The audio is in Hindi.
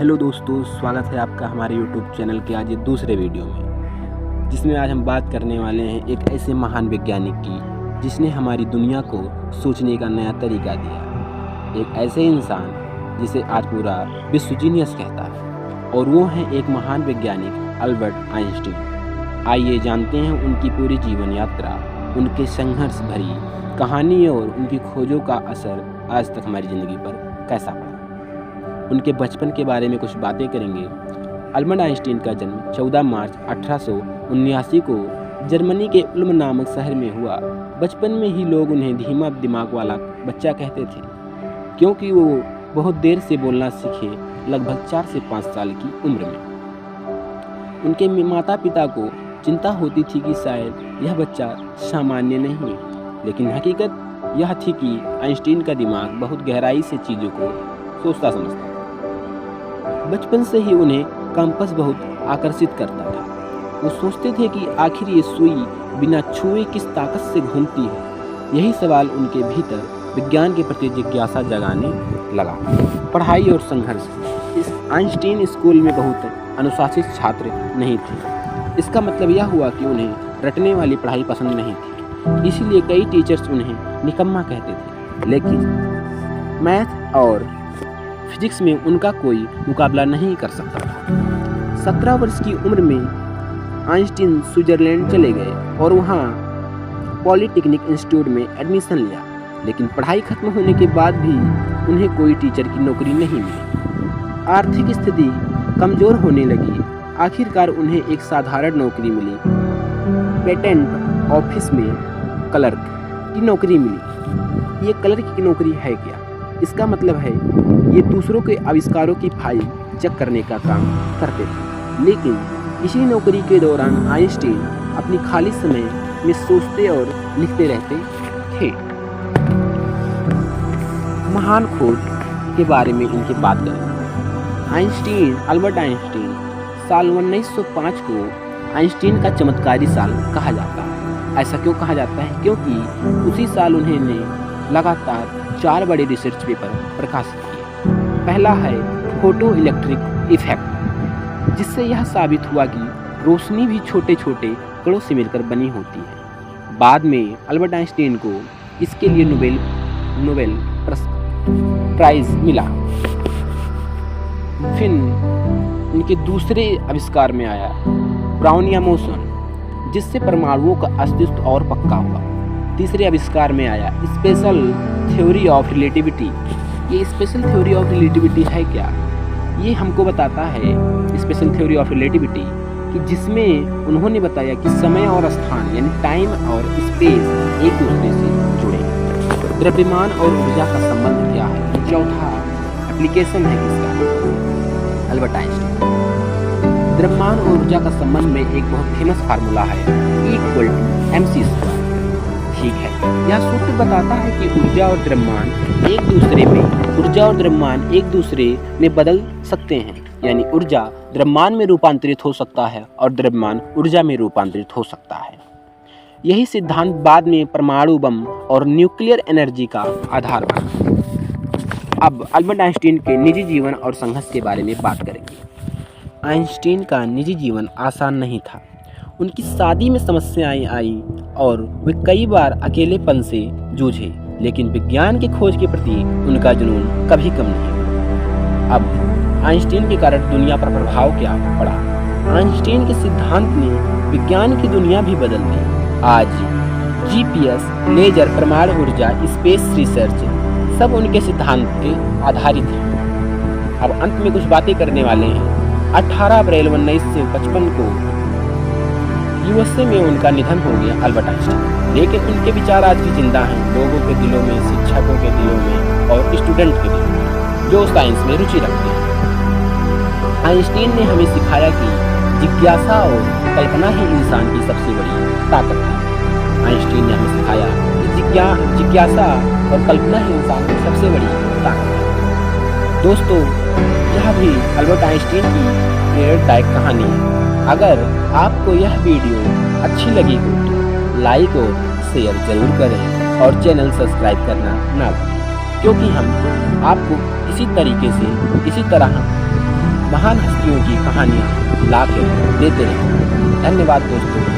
हेलो दोस्तों, स्वागत है आपका हमारे YouTube चैनल के आज ये दूसरे वीडियो में, जिसमें आज हम बात करने वाले हैं एक ऐसे महान वैज्ञानिक की जिसने हमारी दुनिया को सोचने का नया तरीका दिया। एक ऐसे इंसान जिसे आज पूरा विश्व जीनियस कहता है, और वो हैं एक महान वैज्ञानिक अल्बर्ट आइंस्टीन। आइए जानते हैं उनकी पूरी जीवन यात्रा, उनके संघर्ष भरी कहानी और उनकी खोजों का असर आज तक हमारी ज़िंदगी पर कैसा पड़ा। उनके बचपन के बारे में कुछ बातें करेंगे। अल्बर्ट आइंस्टीन का जन्म 14 मार्च 1879 को जर्मनी के उल्म नामक शहर में हुआ। बचपन में ही लोग उन्हें धीमा दिमाग वाला बच्चा कहते थे, क्योंकि वो बहुत देर से बोलना सीखे, लगभग 4 से 5 साल की उम्र में। उनके माता पिता को चिंता होती थी कि शायद यह बच्चा सामान्य नहीं है, लेकिन हकीकत यह थी कि आइंस्टीन का दिमाग बहुत गहराई से चीज़ों को सोचता समझता था। बचपन से ही उन्हें कंपास बहुत आकर्षित करता था। वो सोचते थे कि आखिर ये सुई बिना छुए किस ताकत से घूमती है। यही सवाल उनके भीतर विज्ञान के प्रति जिज्ञासा जगाने लगा। पढ़ाई और संघर्ष। इस आइंस्टीन स्कूल में बहुत अनुशासित छात्र नहीं थे। इसका मतलब यह हुआ कि उन्हें रटने वाली पढ़ाई पसंद नहीं थी, इसीलिए कई टीचर्स उन्हें निकम्मा कहते थे। लेकिन मैथ और फिजिक्स में उनका कोई मुकाबला नहीं कर सकता था। 17 वर्ष की उम्र में आइंस्टीन स्विट्जरलैंड चले गए और वहाँ पॉलिटेक्निक इंस्टीट्यूट में एडमिशन लिया, लेकिन पढ़ाई खत्म होने के बाद भी उन्हें कोई टीचर की नौकरी नहीं मिली। आर्थिक स्थिति कमज़ोर होने लगी। आखिरकार उन्हें एक साधारण नौकरी मिली, पेटेंट ऑफिस में क्लर्क की नौकरी मिली। ये क्लर्क की नौकरी है क्या? इसका मतलब है ये दूसरों के आविष्कारों की फाइल चेक करने का काम करते थे। लेकिन इसी नौकरी के दौरान आइंस्टीन अपनी खाली समय में सोचते और लिखते रहते थे। महान खोज के बारे में इनकी बात करें। अल्बर्ट आइंस्टीन साल 1905 को आइंस्टीन का चमत्कारी साल कहा जाता है। ऐसा क्यों कहा जाता है? क्योंकि उसी साल उन्होंने लगातार 4 बड़े रिसर्च पेपर प्रकाशित किए। पहला है फोटो इलेक्ट्रिक इफेक्ट, जिससे यह साबित हुआ कि रोशनी भी छोटे छोटे कणों से मिलकर बनी होती है। बाद में अल्बर्ट आइंस्टीन को इसके लिए नोबेल प्राइज मिला। फिर उनके दूसरे आविष्कार में आया ब्राउनिया मोशन, जिससे परमाणुओं का अस्तित्व और पक्का हुआ। तीसरे आविष्कार में आया स्पेशल थ्योरी ऑफ रिलेटिविटी। ये स्पेशल थ्योरी ऑफ रिलेटिविटी है क्या? ये हमको बताता है स्पेशल थ्योरी ऑफ रिलेटिविटी कि जिसमें उन्होंने बताया कि समय और स्थान यानी टाइम और स्पेस एक दूसरे से जुड़े। द्रव्यमान और ऊर्जा का संबंध क्या है? ये चौथा एप्लीकेशन है किसका? Albert Einstein. द्रव्यमान और ऊर्जा का संबंध में एक बहुत फेमस फार्मूला है E=mc²। ठीक है, यह सूत्र बताता है कि ऊर्जा और द्रव्यमान एक दूसरे में बदल सकते हैं, यानी ऊर्जा द्रव्यमान में रूपांतरित हो सकता है और द्रव्यमान ऊर्जा में रूपांतरित हो सकता है। यही सिद्धांत बाद में परमाणु बम और न्यूक्लियर एनर्जी का आधार बना। अब अल्बर्ट आइंस्टीन के निजी जीवन और संघर्ष के बारे में बात करेंगे। आइंस्टीन का निजी जीवन आसान नहीं था। उनकी शादी में समस्याएं आई और वे कई बार अकेलेपन से जूझे, लेकिन विज्ञान की खोज के प्रति उनका जुनून कभी कम नहीं हुआ। अब आइंस्टीन के कारण दुनिया पर प्रभाव क्या पड़ा? आइंस्टीन के सिद्धांत ने विज्ञान की दुनिया भी बदल दी। आज GPS, लेजर, परमाणु ऊर्जा, स्पेस रिसर्च सब उनके सिद्धांत के आधारित हैं। अब अंत में कुछ बातें करने वाले हैं। 18 अप्रैल 1955 को USA में उनका निधन हो गया अल्बर्ट आइंस्टीन, लेकिन उनके विचार आज भी जिंदा हैं लोगों के दिलों में, शिक्षकों के दिलों में और स्टूडेंट के दिलों में जो साइंस में रुचि रखते हैं। आइंस्टीन ने हमें सिखाया कि जिज्ञासा और कल्पना ही इंसान की सबसे बड़ी ताकत है। आइंस्टीन ने हमें सिखाया कि जिज्ञासा और कल्पना ही इंसान की सबसे बड़ी ताकत है। दोस्तों, यह भी अल्बर्ट आइंस्टीन की प्रेरणादायक कहानी है। अगर आपको यह वीडियो अच्छी लगी हो तो लाइक और शेयर जरूर करें और चैनल सब्सक्राइब करना ना भूलें, क्योंकि हम आपको इसी तरह महान हस्तियों की कहानियाँ ला के देते रहें। धन्यवाद दोस्तों।